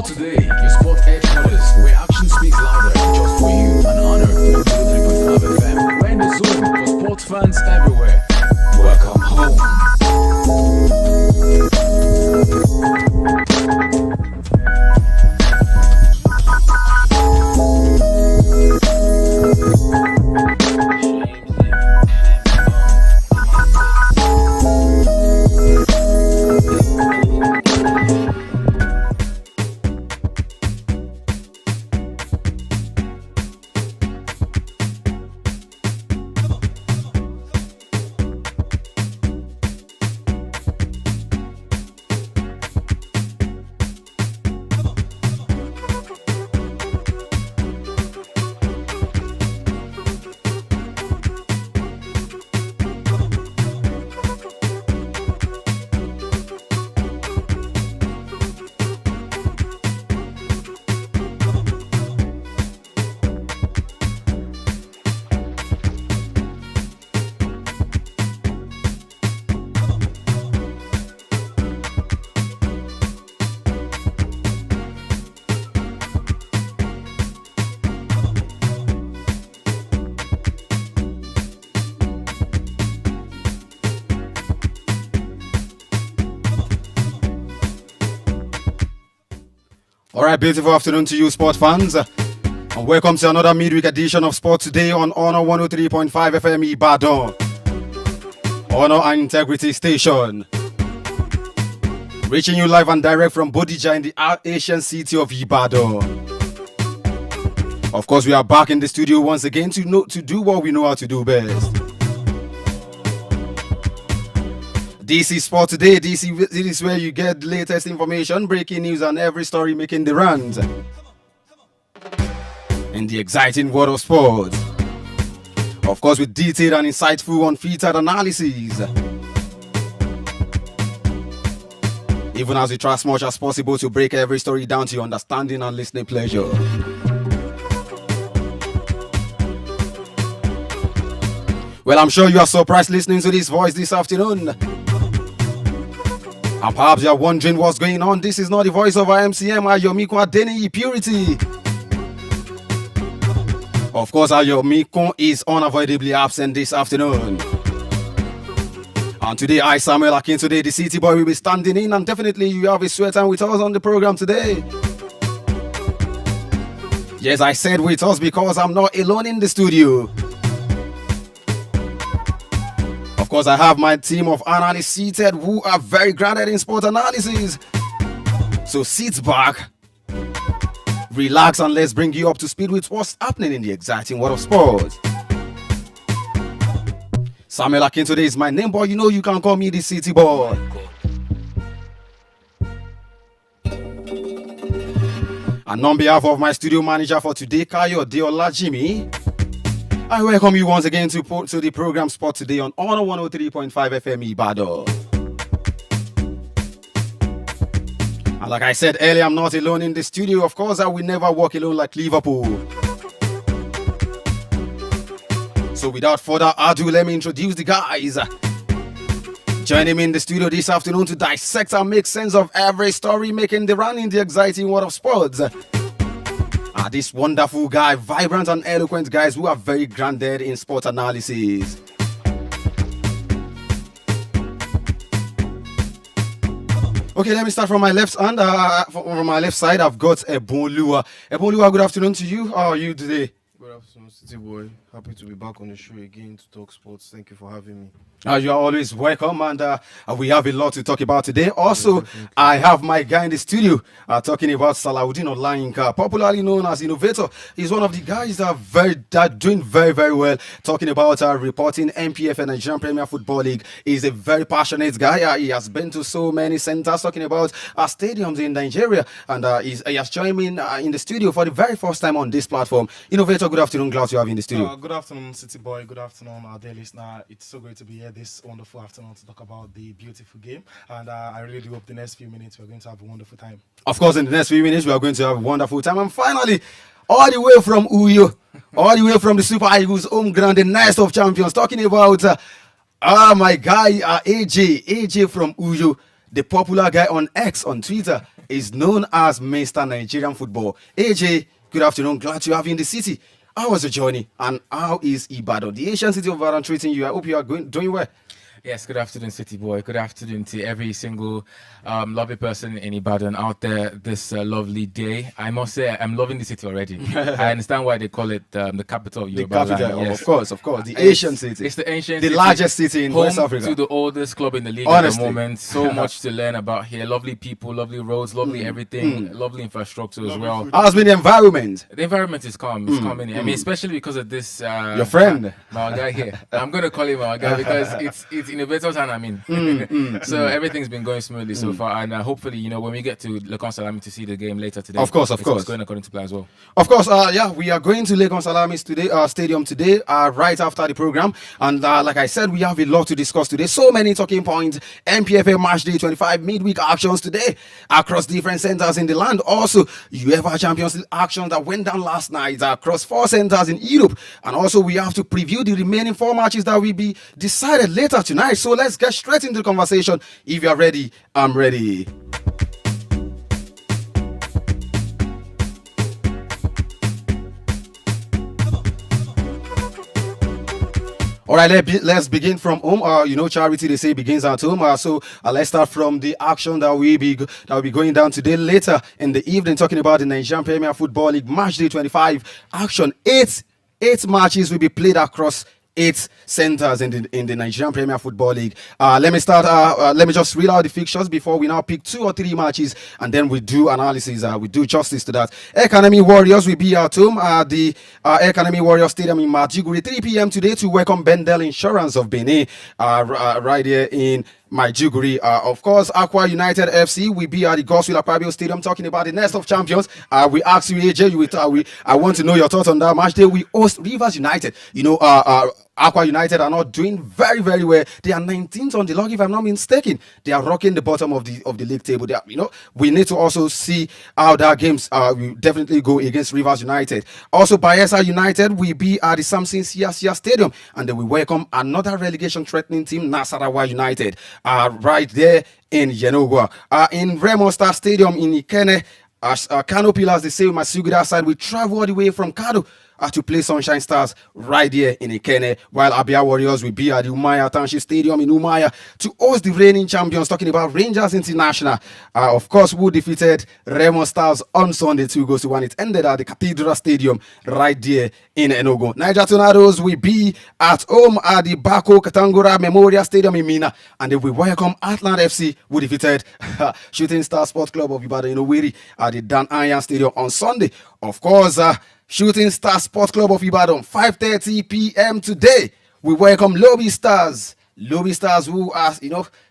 Sport Today, your sport headquarters, where action speaks louder. Just for you, an honor. 103.5 FM. We're in the zone for sports fans everywhere. Welcome home. Alright, beautiful afternoon to you, sport fans. And welcome to another midweek edition of Sport Today on Honor 103.5 FM Ibadan. Honor and Integrity Station. Reaching you live and direct from Bodija in the Asian city of Ibadan. Of course, we are back in the studio once again to do what we know how to do best. This is Sport Today. This is where you get the latest information, breaking news, and every story making the rounds in the exciting world of sports. Of course, with detailed and insightful, unfiltered analysis. Even as we try as much as possible to break every story down to your understanding and listening pleasure. Well, I'm sure you are surprised listening to this voice this afternoon. And perhaps you're wondering what's going on. This is not the voice of our MCM, Ayomiko Adeniyi Purity. Of course, Ayomiko is unavoidably absent this afternoon. And today, I, Samuel Akintoday, the city boy, will be standing in. And definitely, you have a sweater with us on the program today. Yes, I said with us because I'm not alone in the studio. Of course, I have my team of analysts seated who are very grounded in sport analysis. So sit back, relax, and let's bring you up to speed with what's happening in the exciting world of sports. Samuel Akintoday is my name, boy. You know you can call me the city boy. And on behalf of my studio manager for today, Kayo Deolajimi, I welcome you once again to the program Sport Today on Honor 103.5 FM Ibadan. And like I said earlier, I'm not alone in the studio. Of course, I will never walk alone like Liverpool. So without further ado, let me introduce the guys. Joining me in the studio this afternoon to dissect and make sense of every story making the round in the exciting world of sports. This wonderful guy, vibrant and eloquent guys who are very grounded in sport analysis. Okay, let me start from my left hand. From my left side, I've got Ebonlua. Ebonlua, good afternoon to you. How are you today? Good afternoon, City Boy. Happy to be back on the show again to talk sports. Thank you for having me. You are always welcome, and we have a lot to talk about today. Also, I have my guy in the studio talking about Salahuddin Olayinka, popularly known as Innovator. He's one of the guys that are doing very, very well. Talking about reporting MPF and Nigerian Premier Football League. He's a very passionate guy. He has been to so many centers talking about stadiums in Nigeria, and he has joined me in the studio for the very first time on this platform. Innovator, good afternoon. Glad to have you in the studio. Good afternoon, City Boy. Good afternoon, our dear listener. It's so great to be here this wonderful afternoon to talk about the beautiful game. And I really do hope the next few minutes we're going to have a wonderful time. Of course, in the next few minutes, we are going to have a wonderful time. And finally, all the way from Uyo, all the way from the Super Eagles home ground, the Nest of Champions, talking about my guy, AJ from Uyo, the popular guy on X, on Twitter. is known as Mr. Nigerian Football. AJ, good afternoon. Glad to have you in the city. How was the journey and how is Ibadan, the Asian city of Ibadan, treating you? I hope you are doing well. Yes, good afternoon, City Boy. Good afternoon to every single lovely person in Ibadan out there this lovely day. I must say, I'm loving the city already. I understand why they call it the capital of Yoruba The capital, land. Yes. of course. The Asian city. It's the ancient the city, largest city in home West Africa. to the oldest club in the league Honestly. at the moment. So much to learn about here. Lovely people, lovely roads, lovely everything, lovely infrastructure as well. How's been the environment? The environment is calm. It's calm in here. I mean, especially because of this. Your friend. My guy here. I'm going to call him my guy because it's innovators and I'm in. So everything's been going smoothly so far, and hopefully, when we get to Lekon Salami to see the game later today, Of course. it's going according to plan as well. Of course, we are going to Legon Salamis today, stadium today, right after the program. And like I said, we have a lot to discuss today. So many talking points. MPFA Match Day 25 midweek actions today across different centers in the land. Also, UEFA Champions League actions that went down last night across 4 centers in Europe. And also, we have to preview the remaining 4 matches that will be decided later tonight. So let's get straight into the conversation. If you are ready, I'm ready. All right, let's begin from home. Charity, they say, begins at home. So let's start from the action that will be going down today later in the evening, talking about the Nigerian Premier Football League Match Day 25 action. Eight matches will be played across 8 centers in the Nigerian Premier Football League. Let me just read out the fixtures before we now pick 2 or 3 matches and then we do analysis. We do justice to that. Academy Warriors will be at home at the Academy Warriors Stadium in Maiduguri 3 p.m. today to welcome Bendel Insurance of Benin right here in Maiduguri. Of course, Aqua United FC will be at the Godswill Akpabio Stadium talking about the nest of champions. We ask you, AJ, I want to know your thoughts on that match. They will host Rivers United. Aqua United are not doing very, very well. They are 19th on the log, if I'm not mistaken. They are rocking the bottom of the league table. We need to also see how that games will definitely go against Rivers United. Also, Bayelsa United will be at the Samson Siasia Stadium, and they will welcome another relegation threatening team, Nasarawa United, right there in Yenogwa. In Remo Star Stadium in Ikene, Kano Pillars, they say, Masugida side will travel all the way from Kado to play Sunshine Stars right here in Ikene, while Abia Warriors will be at the Umaya Township Stadium in Umaya to host the reigning champions, talking about Rangers International. Of course, who defeated Remo Stars on Sunday 2-1. It ended at the Cathedral Stadium right there in Enugu. Niger Tornadoes will be at home at the Bako Katangura Memorial Stadium in Mina, and they will welcome Atlant FC, who defeated Shooting Star Sports Club of Ibadan in Owerri at the Dan Iron Stadium on Sunday. Of course, Shooting Star Sports Club of Ibadan, 5:30 p.m. today. We welcome Lobby Stars. Lobby Stars who are,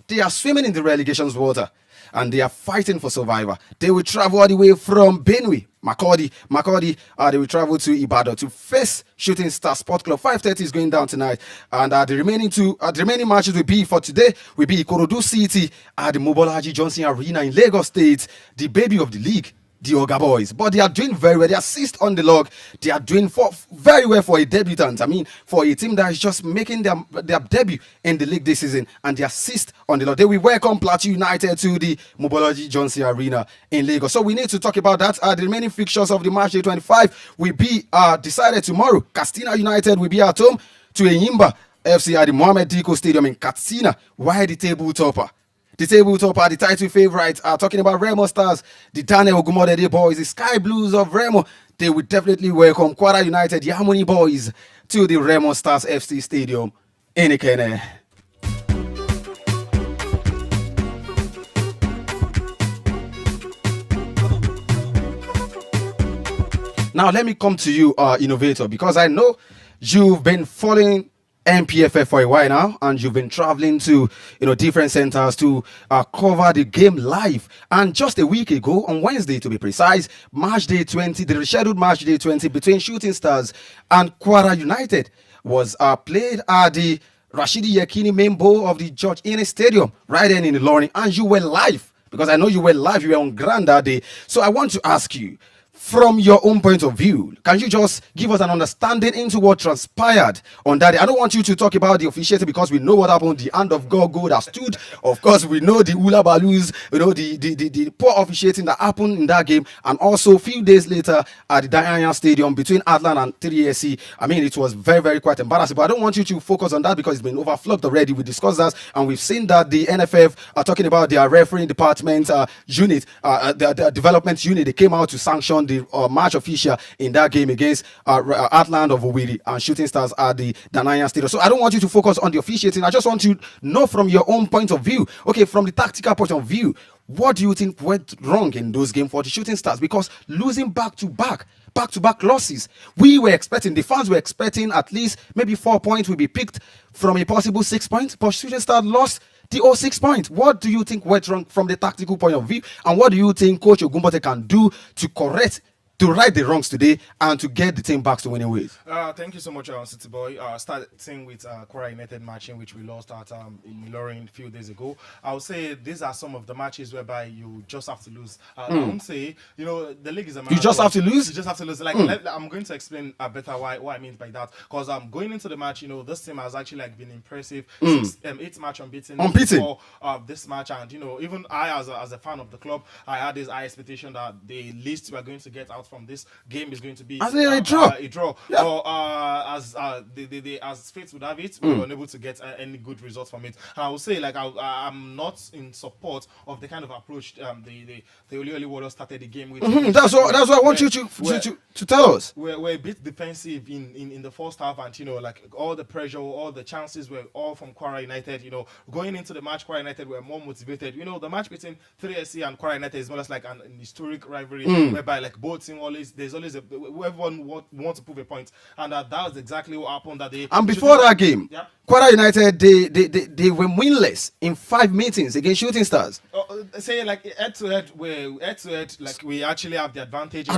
they are swimming in the relegation's water and they are fighting for survival. They will travel all the way from Benue, Makurdi. They will travel to Ibadan to face Shooting Star Sports Club. 5:30 is going down tonight. And the remaining matches will be for today will be Ikorodu City at the Mobolaji Johnson Arena in Lagos State, the baby of the league, the Oga Boys. But they are doing very well. They are 6th on the log. They are doing very well for a debutant. I mean, for a team that is just making their debut in the league this season, and they are 6th on the log. They will welcome Plateau United to the Mobolaji Johnson Arena in Lagos. So we need to talk about that. The remaining fixtures of the Match Day 25 will be decided tomorrow. Castina United will be at home to Enyimba FC at the Mohammed Diko Stadium in Katsina, while the table topper, the title favourites are talking about Remo Stars, the Daniel Ogumodede boys, the Sky Blues of Remo. They will definitely welcome Kwara United, the Harmony boys, to the Remo Stars FC Stadium in Ikene. Now, let me come to you, Innovator, because I know you've been following MPFF for a while now, and you've been traveling to different centers to cover the game live. And just a week ago, on Wednesday to be precise, Match Day 20, the rescheduled Match Day 20 between Shooting Stars and Kwara United was played at the Rashidi Yekini main bowl of the George Innes Stadium right then in Ilorin, and you were live, because I know you were live. You were on ground that day. So I want to ask you, from your own point of view, can you just give us an understanding into what transpired on that day? I don't want you to talk about the officiating because we know what happened. The hand of God that stood. Of course, we know the hula balloons, the poor officiating that happened in that game. And also, a few days later at the Diana Stadium between Atlant and 3SC, I mean, it was very, very quite embarrassing. But I don't want you to focus on that because it's been overflogged already. We discussed that, and we've seen that the NFF are talking about their refereeing department unit, the development unit. They came out to sanction the match official in that game against Atlant of Owerri and Shooting Stars at the Danaya Stadium. So I don't want you to focus on the officiating. I just want to know from your own point of view. Okay, from the tactical point of view, what do you think went wrong in those games for the Shooting Stars? Because losing back-to-back losses, the fans were expecting at least maybe 4 points will be picked from a possible 6 points, but Shooting Stars lost the 6 points. What do you think went wrong from the tactical point of view, and what do you think Coach Ogunbote can do to right the wrongs today and to get the team back to winning ways? Thank you so much, City Boy. Starting with Kwara United match in which we lost at in Ilorin a few days ago. I would say these are some of the matches whereby you just have to lose. I won't say, the league is a marathon. You just have to lose? You just have to lose. I'm going to explain better what I mean by that. Because going into the match, this team has actually been impressive. 8 match unbeaten before this match. And, even I, as a fan of the club, I had this high expectation that the least we are going to get out from this game is going to be a draw. Yeah. But as fate would have it, we were unable to get any good results from it. And I would say, I'm not in support of the kind of approach the Oli Warriors started the game with. That's what I want you to tell us. We're a bit defensive in the first half, and all the pressure, all the chances were all from Kwara United. Going into the match, Kwara United were more motivated. The match between 3SC and Kwara United is more or less like an historic rivalry, whereby both teams there's always everyone wants to prove a point, and that was exactly what happened that day. And before that game, Kwara United they were winless in 5 meetings against Shooting Stars. Say head to head, we actually have the advantage.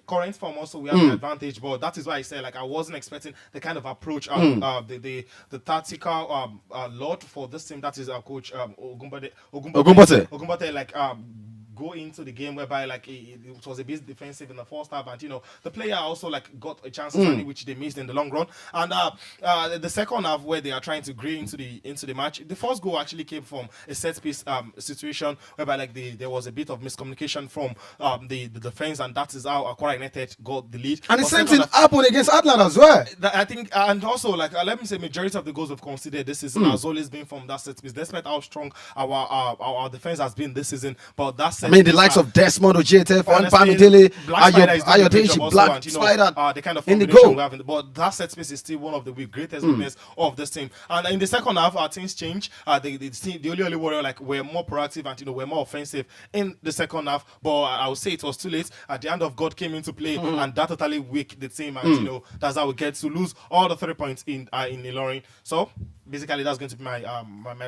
Current form also we have the advantage, but that is why I say I wasn't expecting the kind of approach the tactical lot for this team. That is our coach Ogunbote go into the game whereby it was a bit defensive in the first half, and the player also got a chance which they missed in the long run. And the second half where they are trying to green into the match, the first goal actually came from a set piece situation whereby there was a bit of miscommunication from the defense, and that is how Kwara United got the lead. And the same thing happened against Atlant as well. I think, and also let me say, majority of the goals we've considered this season has always been from that set piece, despite how strong our defense has been this season. But that set the likes of Desmond Ojete, Bamidele, Ayodeji, Black Spider, the kind of in the goal. We have but that set space is still one of the greatest weaknesses of this team. And in the second half, our things changed. The Oli Warrior were more proactive and were more offensive in the second half. But I would say it was too late. At the end of God came into play, and that totally weakened the team. And that's how we get to lose all the 3 points in Ilorin. So basically, that's going to be my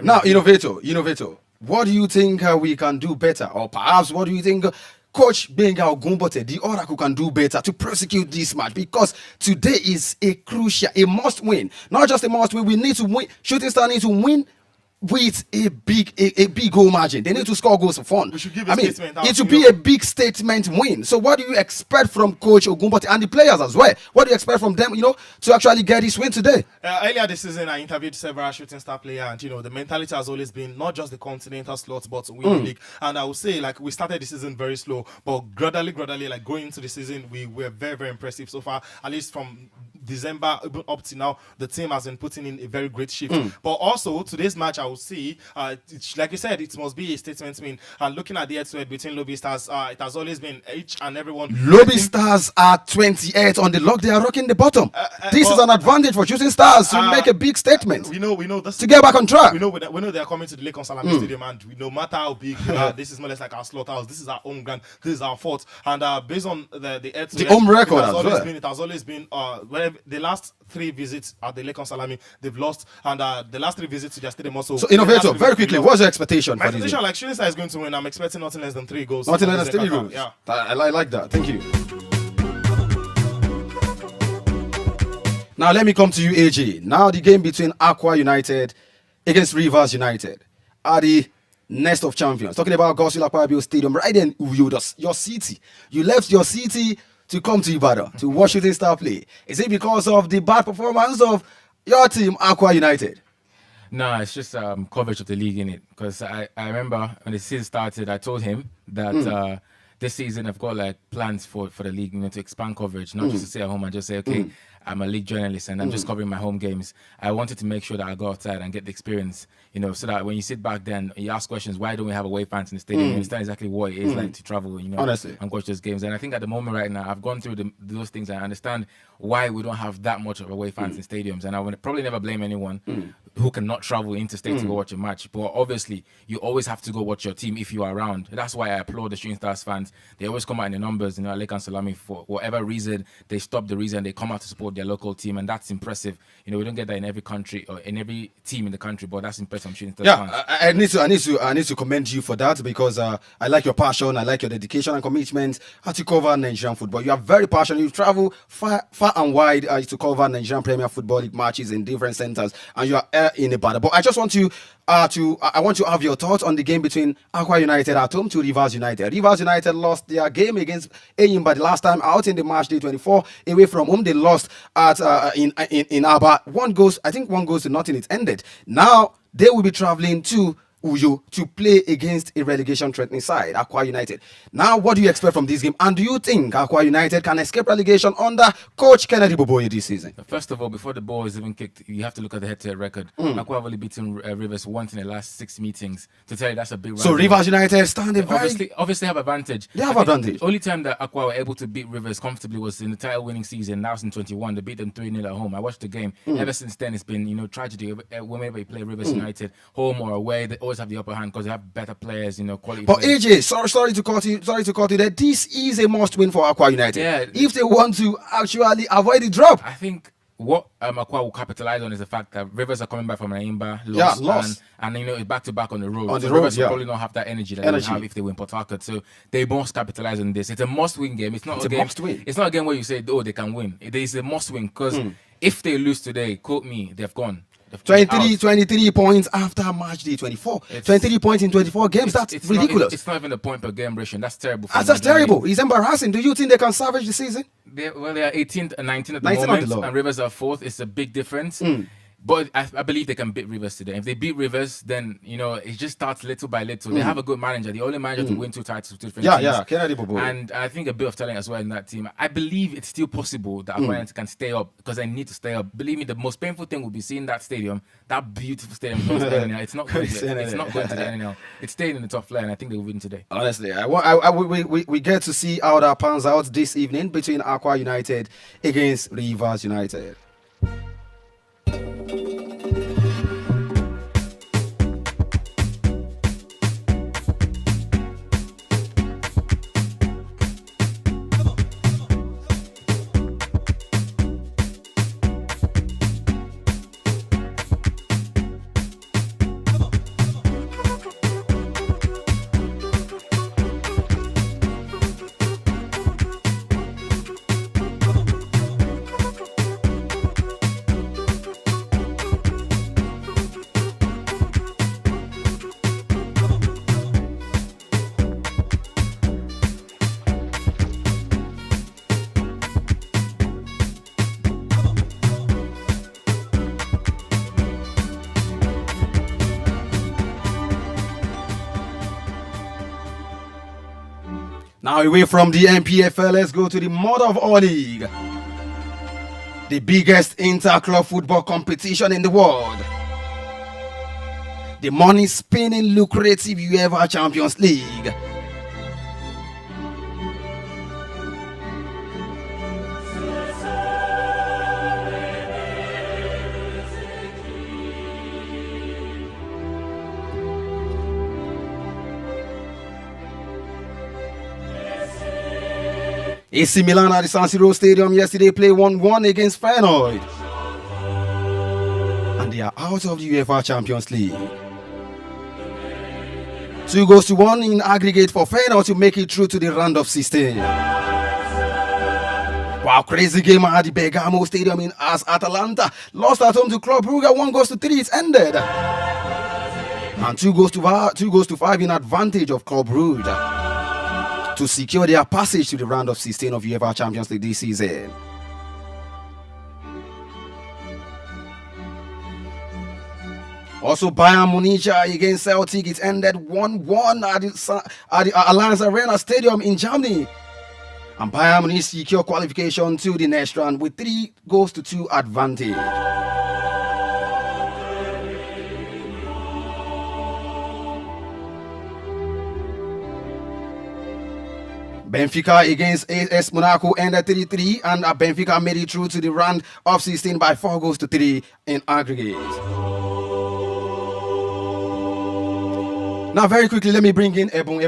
now, Innovator. What do you think we can do better? Or perhaps what do you think Coach Benga Ogunbote, the Oracle, can do better to prosecute this match? Because today is a must win. Not just a must win, we need to win. Shooting Star needs to win with a big goal margin. They need to score goals for fun. We should give a statement. It should be a big statement win. So what do you expect from Coach Ogunbote and the players as well? What do you expect from them, to actually get this win today? Earlier this season, I interviewed several Shooting Star players, and the mentality has always been not just the continental slots, but win the league. And I would say we started the season very slow, but gradually, going into the season, we were very, very impressive so far. At least from December up to now, the team has been putting in a very great shift. But also today's match, I would say, like you said, it must be a statement win. And looking at the head-to-head between Lobby Stars, it has always been each and everyone. Lobby Stars are 28 on the log. They are rocking the bottom. This is an advantage for Shooting Stars to make a big statement. We know this to get back on track. We know they are coming to the Lake on Salami Stadium, and no matter how big this is, more or less like our slaughterhouse. This is our home ground. This is our fort. And based on the head-to-head, the home record it has always been the last 3 visits at the Lake on Salami, they've lost, and the last 3 visits to their stadium also. So, Innovator, very quickly, what's your expectation? My expectation, Shooting Star is going to win. I'm expecting nothing less than 3 goals. Nothing less than 3 goals. Yeah, I like that. Thank you. Now let me come to you, AJ. Now the game between Aqua United against Rivers United at the Nest of champions. Talking about Godswill Akpabio Stadium, right in Uyo, your city. You left your city to come to Ibadan to watch Shooting Star play. Is it because of the bad performance of your team, Aqua United? No, it's just coverage of the league in it. Because I remember when the season started, I told him that this season I've got like plans for the league, to expand coverage, not just to stay at home and just say, okay, I'm a league journalist and I'm just covering my home games. I wanted to make sure that I go outside and get the experience, so that when you sit back then, you ask questions, why don't we have away fans in the stadium? You understand exactly what it is like to travel, Honestly. and watch those games. And I think at the moment right now, I've gone through those things and I understand why we don't have that much of away fans in stadiums. And I would probably never blame anyone who cannot travel interstate to go watch a match. But obviously, you always have to go watch your team if you are around. That's why I applaud the Shooting Stars fans. They always come out in the numbers, Lake and Salami, for whatever reason. They stop the reason they come out to support their local team, and that's impressive. We don't get that in every country or in every team in the country, but that's impressive. Shooting Stars fans. I need to commend you for that, because I like your passion, I like your dedication and commitment to cover Nigerian football. You are very passionate. You travel far and wide to cover Nigerian Premier Football League matches in different centers, and you are in Ibadan. But I just want to I want to have your thoughts on the game between Aqua United at home to Rivers United. Rivers United lost their game against Eyimba the last time out in the match day 24 away from home. They lost at in Aba. One goes to nothing. It ended. Now they will be traveling to Uyo to play against a relegation threatening side, Aqua United. Now, what do you expect from this game? And do you think Aqua United can escape relegation under Coach Kennedy Boboye this season? First of all, before the ball is even kicked, you have to look at the head-to-head record. Aqua have only beaten Rivers once in the last 6 meetings. To tell you, that's a big So Rivers United standing obviously have advantage. They have advantage. The only time that Aqua were able to beat Rivers comfortably was in the title-winning season. That was in 21. They beat them 3-0 at home. I watched the game. Ever since then, it's been tragedy. Whenever you play Rivers United, home or away, they always have the upper hand because they have better players, quality. But players. AJ, sorry to cut you there. This is a must-win for Aqua United. Yeah. If they want to actually avoid the drop. I think what Aqua will capitalize on is the fact that Rivers are coming back from Eyimba, lost. And it's back-to-back on the road. Rivers will probably not have that energy that they will have if they win Port Harcourt. So they must capitalize on this. It's a must-win game. It's not a game. Must-win. It's not a game where you say, they can win. It is a must-win because if they lose today, quote me, they've gone. 23 points after match day 24. 23 points in 24 games. That's ridiculous. It's not even a point per game ratio. That's terrible. That's terrible. It's embarrassing. Do you think they can salvage the season? They are 18th and 19th at the moment, and Rivers are 4th. It's a big difference. But I believe they can beat Rivers today. If they beat Rivers, then it just starts little by little. They have a good manager. The only manager to win 2 titles with different teams. Kennedy Bobo. And I think a bit of talent as well in that team. I believe it's still possible that Aqua can stay up because they need to stay up. Believe me, the most painful thing will be seeing that stadium, that beautiful stadium. It's not going to the NNL. It's staying in the top flight, and I think they will win today. Honestly, we get to see how that pans out this evening between Aqua United against Rivers United. Now away from the MPFL, let's go to the mother of all league. The biggest inter-club football competition in the world. The money-spinning, lucrative UEFA Champions League. AC Milan at the San Siro Stadium yesterday played 1-1 against Feyenoord. And they are out of the UEFA Champions League. 2-1 in aggregate for Feyenoord to make it through to the round of 16. Wow, crazy game at the Bergamo Stadium as Atalanta lost at home to Club Brugge 1-3. It ended. And 2 goals to 5 in advantage of Club Brugge to secure their passage to the round of 16 of UEFA Champions League this season. Also, Bayern Munich against Celtic, it ended 1-1 at the Allianz Arena Stadium in Germany. And Bayern Munich secure qualification to the next round with 3-2 advantage. Benfica against AS Monaco ended 3-3, and Benfica made it through to the round of 16 by 4-3 in aggregate. Now, very quickly, let me bring in Ebon.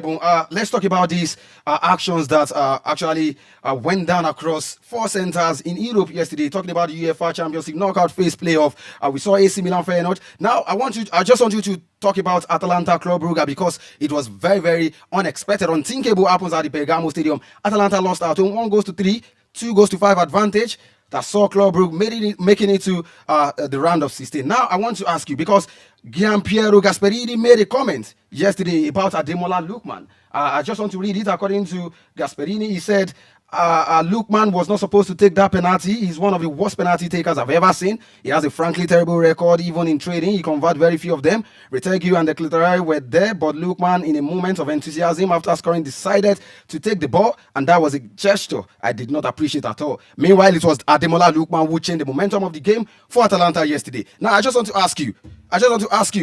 Let's talk about these actions that actually went down across 4 centers in Europe yesterday. Talking about the UEFA Champions League knockout phase playoff, we saw AC Milan Feyenoord. Now, I just want you to talk about Atalanta Club Brugge because it was very, very unexpected, unthinkable happens at the Bergamo Stadium. Atalanta lost out on 1-3, 2-5 advantage. That saw Club Brugge making it to the round of 16. Now, I want to ask you, because Gianpiero Gasperini made a comment yesterday about Ademola Lookman. I just want to read it. According to Gasperini, he said, Lookman was not supposed to take that penalty. He's one of the worst penalty takers I've ever seen. He has a frankly terrible record, even in training. He converted very few of them. Retegui and the Cliteri were there, but Lookman, in a moment of enthusiasm after scoring, decided to take the ball, and that was a gesture I did not appreciate at all. Meanwhile, it was Ademola Lookman who changed the momentum of the game for Atalanta yesterday. Now, I just want to ask you,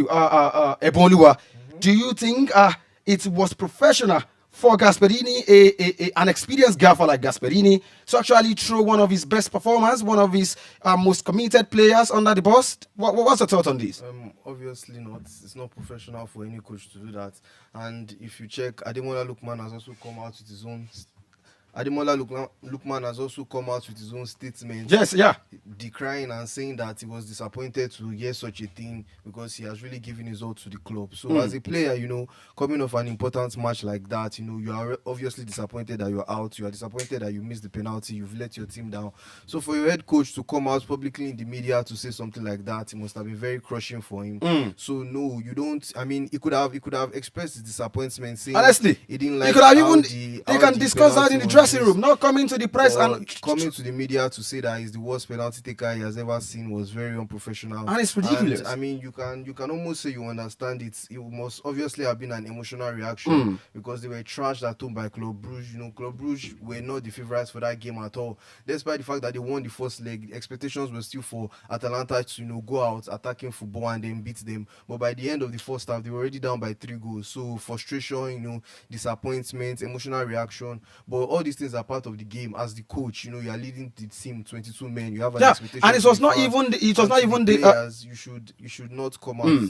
Ebonlua, do you think it was professional for Gasperini, an experienced gaffer like Gasperini, to actually throw one of his best performers, one of his most committed players under the bus? What's your thought on this? Obviously not. It's not professional for any coach to do that. And if you check, Ademola Lookman has also come out with his own. Lookman has also come out with his own statement. Yes, yeah. Decrying and saying that he was disappointed to hear such a thing because he has really given his all to the club. So as a player, coming off an important match like that, you are obviously disappointed that you're out. You are disappointed that you missed the penalty. You've let your team down. So for your head coach to come out publicly in the media to say something like that, it must have been very crushing for him. So no, you don't. I mean, he could have expressed his disappointment, saying honestly, he didn't like. He could have even. They can discuss that in the dressing room, not coming to the press and coming to the media to say that he's the worst penalty taker he has ever seen was very unprofessional. And it's ridiculous. And, I mean, you can almost say you understand it. It must obviously have been an emotional reaction because they were trashed at home by Club Brugge. Club Brugge were not the favourites for that game at all. Despite the fact that they won the first leg, the expectations were still for Atalanta to go out attacking football and then beat them. But by the end of the first half, they were already down by 3 goals. So frustration, disappointment, emotional reaction. But all these things are part of the game. As the coach, you are leading the team, 22 men. You have an expectation. And it was not even the players. You should not come out to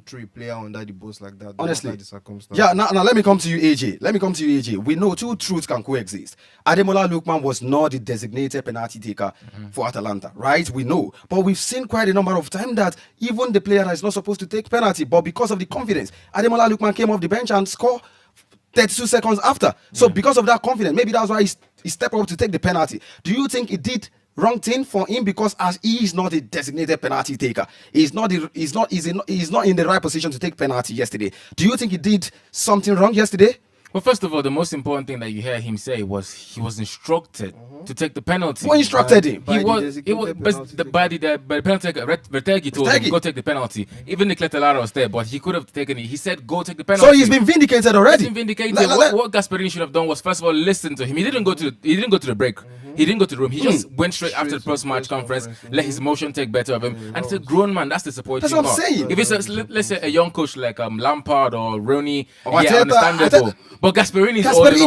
throw a player under the bus like that. Honestly, the circumstance. Yeah. Now let me come to you, AJ. We know 2 truths can coexist. Ademola Lookman was not the designated penalty taker for Atalanta, right? We know, but we've seen quite a number of times that even the player that is not supposed to take penalty, but because of the confidence, Ademola Lookman came off the bench and scored 32 seconds after. So because of that confidence, maybe that's why he stepped up to take the penalty. Do you think he did wrong thing for him because as he is not a designated penalty taker, he's not in the right position to take penalty yesterday? Do you think he did something wrong yesterday? Well, first of all, the most important thing that you hear him say was he was instructed to take the penalty. Who instructed him? He was by the penalty taker. Retegui told him go take the penalty. Even the Cletelara was there, but he could have taken it. He said go take the penalty. So he's been vindicated already. He's been vindicated. What Gasperini should have done was first of all listen to him. He didn't go to the break. He didn't go to the room. He just went straight after the post-match conference, let his emotion take better of him. And it's a grown man. That's the disappointing part. That's what I'm saying. If it's let's say a young coach like Lampard or Rooney, understandable. But Gasperini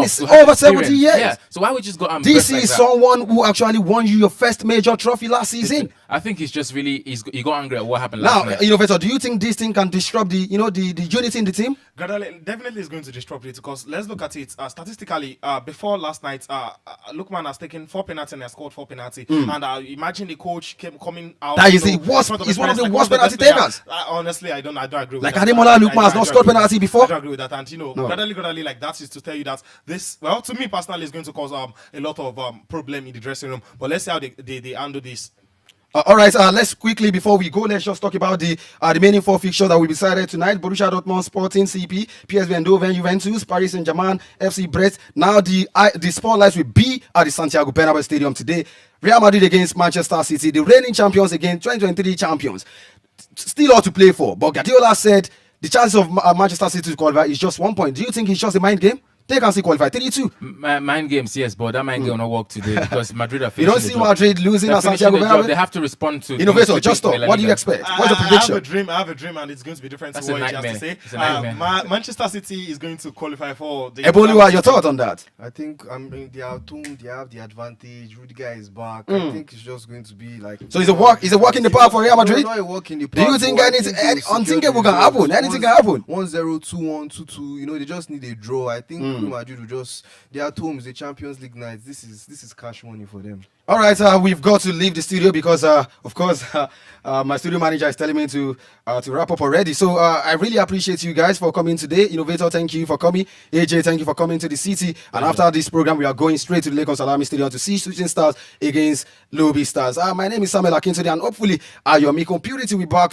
is over 70 years. Yeah. So why would you just go and this is someone who actually won you your first major trophy last season. I think he's just really he got angry at what happened last night. Innovator, do you think this thing can disrupt the unity in the team? Definitely is going to disrupt it because let's look at it statistically. Before last night, Lookman has taken 4 penalties and has scored 4 penalties. And imagine the coach coming out. That is the worst. He's one of the worst penalty takers. Honestly, I don't agree with like that. Ademola Lookman has not scored penalty before. I don't agree with that. And gradually, like that is to tell you that this, well, to me personally, is going to cause a lot of problem in the dressing room. But let's see how they handle this. All right, let's quickly, before we go, let's just talk about the remaining 4 fixtures that will be decided tonight. Borussia Dortmund, Sporting CP, PSV Eindhoven, Juventus, Paris Saint-Germain, FC Brest. Now the spotlights will be at the Santiago Bernabeu Stadium today. Real Madrid against Manchester City, the reigning champions against 2023 champions. Still all to play for, but Guardiola said the chances of Manchester City to qualify is just 1 point. Do you think it's just a mind game? They can still qualify 3-2. Mind games, yes, but that mind game will not work today because Madrid are You don't see Madrid losing at Santiago Bernabeu? They have to respond to Innovator, just stop. What do you expect? What's your prediction? I have a dream, and it's going to be different That's to a what you have to nightmare. say. It's a nightmare. Manchester City is going to qualify for the. Eboluwa, your thought on that? I think they are tuned. They have the advantage. Rudiger is back. I think it's just going to be like. So it's a walk in the park for Real Madrid? No, not a walk in the Do you park, think but I anything they will unthinkable secure can the happen? results. Anything can happen? 1-0, 2-1, 2-2. You know, they just need a draw. I think Real Madrid will just. They are at home. It's the Champions League night. This is cash money for them. All right, we've got to leave the studio because, of course, my studio manager is telling me to wrap up already. So I really appreciate you guys for coming today. Innovator, thank you for coming. AJ, thank you for coming to the city. And after this program, we are going straight to the Lagos Salami Stadium to see Shooting Stars against Lobby Stars. My name is Samuel Akintode, and hopefully, your Miko Purity will be back